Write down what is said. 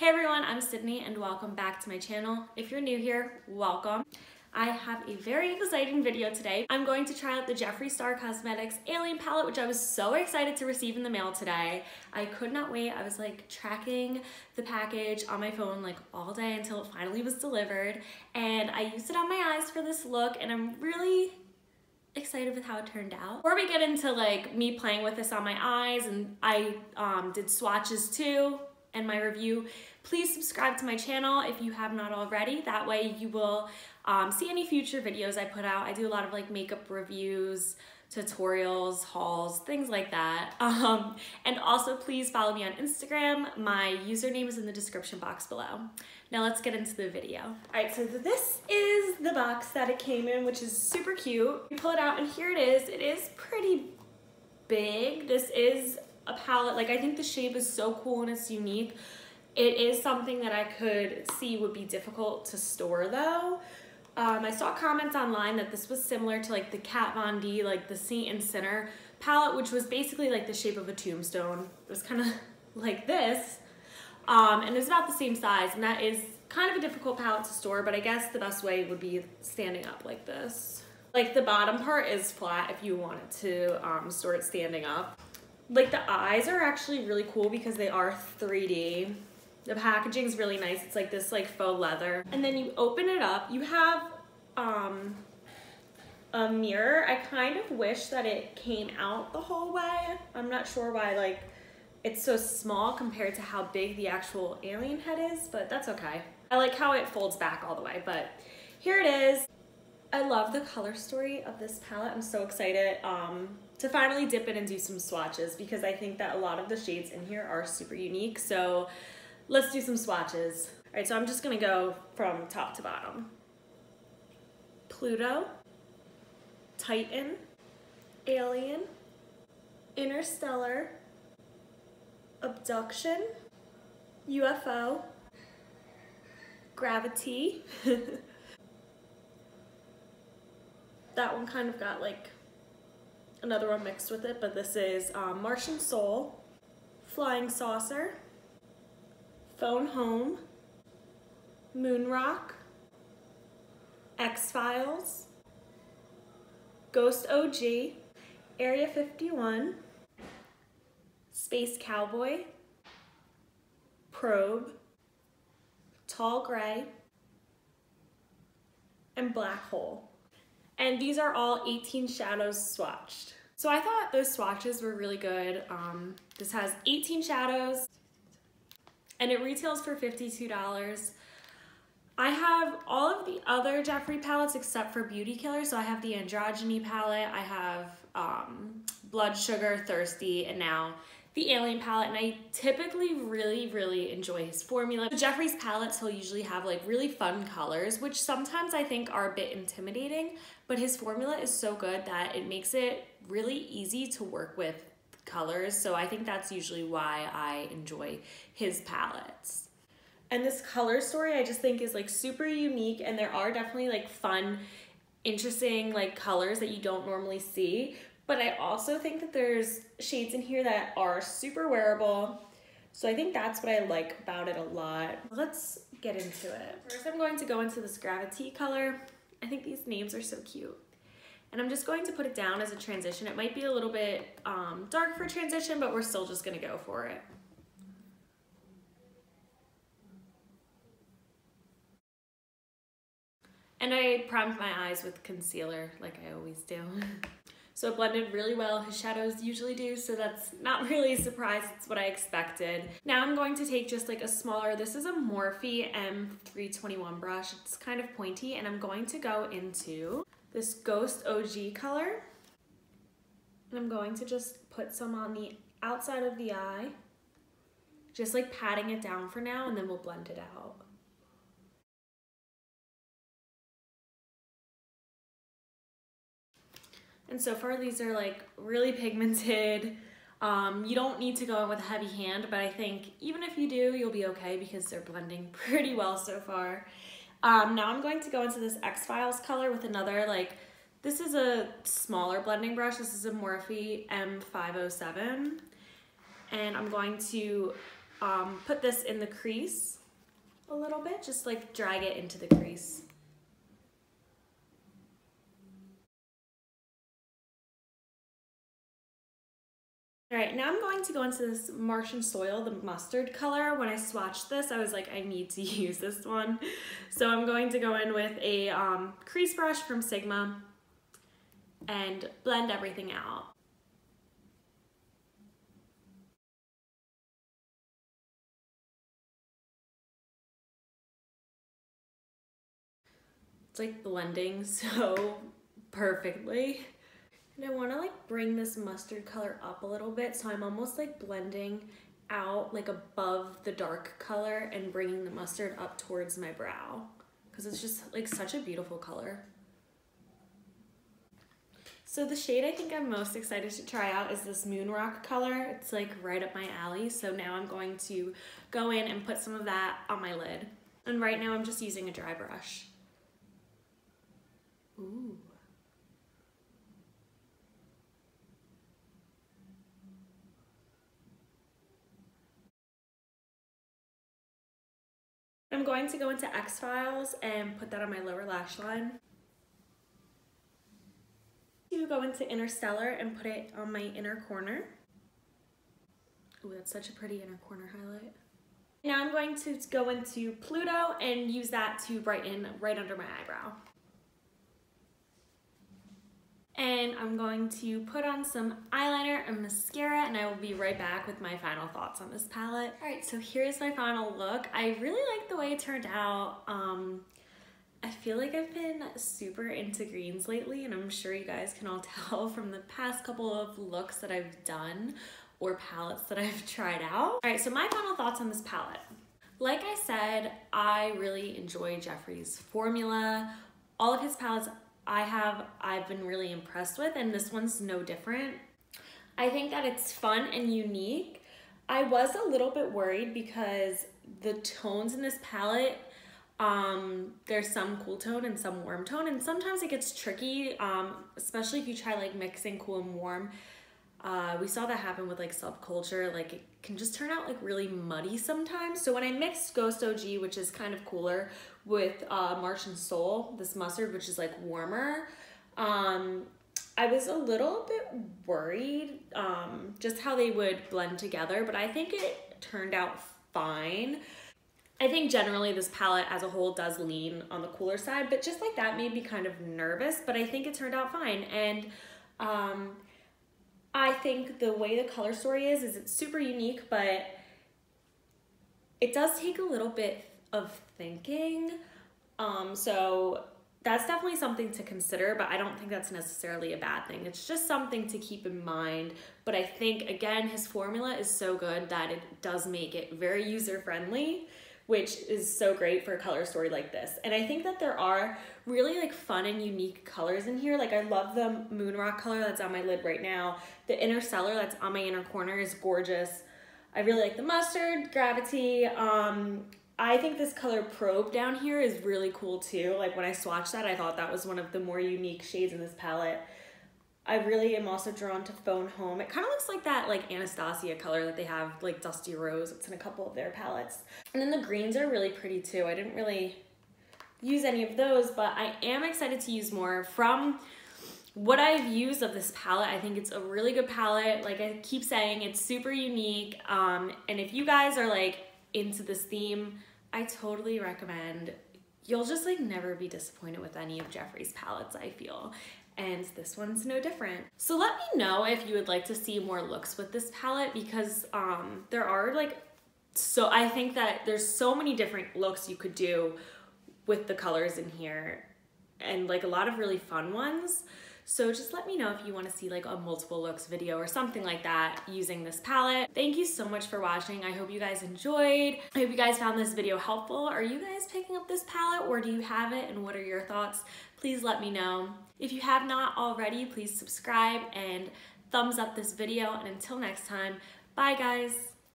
Hey everyone, I'm Sydney and welcome back to my channel. If you're new here, welcome. I have a very exciting video today. I'm going to try out the JEFFREE Star Cosmetics Alien Palette, which I was so excited to receive in the mail today. I could not wait. I was like tracking the package on my phone like all day until it finally was delivered. And I used it on my eyes for this look and I'm really excited with how it turned out. Before we get into like me playing with this on my eyes, and I did swatches too and my review, please subscribe to my channel if you have not already. That way you will see any future videos I put out. I do a lot of like makeup reviews, tutorials, hauls, things like that. And also please follow me on Instagram. My username is in the description box below. Now let's get into the video. All right, so this is the box that it came in, which is super cute. You pull it out and here it is. It is pretty big. This is a palette. Like, I think the shape is so cool and it's unique. It is something that I could see would be difficult to store though. I saw comments online that this was similar to like the Kat Von D, like the Saint and Sinner palette, which was basically like the shape of a tombstone. It was kind of like this, and it's about the same size, and that is kind of a difficult palette to store, but I guess the best way would be standing up like this. Like the bottom part is flat if you wanted to store it standing up. Like the eyes are actually really cool because they are 3D. The packaging is really nice. It's like this like faux leather. And then you open it up. You have a mirror. I kind of wish that it came out the whole way. I'm not sure why like it's so small compared to how big the actual alien head is, but that's okay. I like how it folds back all the way, but here it is. I love the color story of this palette. I'm so excited to finally dip in and do some swatches because I think that a lot of the shades in here are super unique. So let's do some swatches. All right, so I'm just gonna go from top to bottom. Pluto, Titan, Alien, Interstellar, Abduction, UFO, Gravity. That one kind of got like another one mixed with it, but this is Martian Soul, Flying Saucer, Phone Home, Moon Rock, X-Files, Ghost OG, Area 51, Space Cowboy, Probe, Tall Gray, and Black Hole. And these are all 18 shadows swatched. So I thought those swatches were really good. This has 18 shadows and it retails for $52. I have all of the other JEFFREE palettes except for Beauty Killer. So I have the Androgyny palette, I have Blood Sugar, Thirsty, and now the Alien palette, and I typically really enjoy his formula. JEFFREE's palettes, he'll usually have like really fun colors, which sometimes I think are a bit intimidating, but his formula is so good that it makes it really easy to work with colors. So I think that's usually why I enjoy his palettes. And this color story I just think is like super unique, and there are definitely like fun, interesting like colors that you don't normally see. But I also think that there's shades in here that are super wearable. So I think that's what I like about it a lot. Let's get into it. First, I'm going to go into this Gravity color. I think these names are so cute. And I'm just going to put it down as a transition. It might be a little bit dark for transition, but we're still just gonna go for it. And I primed my eyes with concealer like I always do. So it blended really well. His shadows usually do, so that's not really a surprise. It's what I expected. Now I'm going to take just like a smaller, this is a Morphe M321 brush. It's kind of pointy, and I'm going to go into this Ghost OG color. And I'm going to just put some on the outside of the eye, just like patting it down for now, and then we'll blend it out. And so far these are like really pigmented. You don't need to go in with a heavy hand, but I think even if you do, you'll be okay because they're blending pretty well so far. Now I'm going to go into this X-Files color with another, like, this is a smaller blending brush. This is a Morphe M507. And I'm going to put this in the crease a little bit, just like drag it into the crease. All right, now I'm going to go into this Martian Soil, the mustard color. When I swatched this, I was like, I need to use this one. So I'm going to go in with a crease brush from Sigma and blend everything out. It's like blending so perfectly. And I want to like bring this mustard color up a little bit, so I'm almost like blending out like above the dark color and bringing the mustard up towards my brow, because it's just like such a beautiful color. So the shade I think I'm most excited to try out is this Moon Rock color. It's like right up my alley. So now I'm going to go in and put some of that on my lid. And right now I'm just using a dry brush. Ooh. I'm going to go into X-Files and put that on my lower lash line. You go into Interstellar and put it on my inner corner. Ooh, that's such a pretty inner corner highlight. Now I'm going to go into Pluto and use that to brighten right under my eyebrow. And I'm going to put on some eyeliner and mascara, and I will be right back with my final thoughts on this palette. All right, so here's my final look. I really like the way it turned out. I feel like I've been super into greens lately, and I'm sure you guys can all tell from the past couple of looks that I've done or palettes that I've tried out. All right, so my final thoughts on this palette. Like I said, I really enjoy Jeffree's formula. All of his palettes I've been really impressed with, and this one's no different. I think that it's fun and unique. I was a little bit worried because the tones in this palette, there's some cool tone and some warm tone, and sometimes it gets tricky, especially if you try like mixing cool and warm. We saw that happen with like Subculture. Like it can just turn out like really muddy sometimes. So when I mixed Ghost OG, which is kind of cooler, with Martian Soul, this mustard, which is like warmer, I was a little bit worried just how they would blend together, but I think it turned out fine. I think generally this palette as a whole does lean on the cooler side, but just like that made me kind of nervous, but I think it turned out fine. And I think the way the color story is it's super unique, but it does take a little bit of thinking. So that's definitely something to consider, but I don't think that's necessarily a bad thing. It's just something to keep in mind. But I think, again, his formula is so good that it does make it very user-friendly, which is so great for a color story like this. And I think that there are really like fun and unique colors in here. Like I love the Moon Rock color that's on my lid right now. The Interstellar that's on my inner corner is gorgeous. I really like the Mustard, Gravity. I think this color Probe down here is really cool too. Like when I swatched that, I thought that was one of the more unique shades in this palette. I really am also drawn to Phone Home. It kind of looks like that like Anastasia color that they have, like Dusty Rose. It's in a couple of their palettes. And then the greens are really pretty too. I didn't really use any of those, but I am excited to use more. From what I've used of this palette, I think it's a really good palette. Like I keep saying, it's super unique. And if you guys are like into this theme, I totally recommend. You'll just like never be disappointed with any of Jeffree's palettes, I feel. And this one's no different. So let me know if you would like to see more looks with this palette, because there are like, so I think that there's so many different looks you could do with the colors in here, and like a lot of really fun ones. So just let me know if you want to see like a multiple looks video or something like that using this palette. Thank you so much for watching. I hope you guys enjoyed. I hope you guys found this video helpful. Are you guys picking up this palette, or do you have it, and what are your thoughts? Please let me know. If you have not already, please subscribe and thumbs up this video. And until next time, bye guys.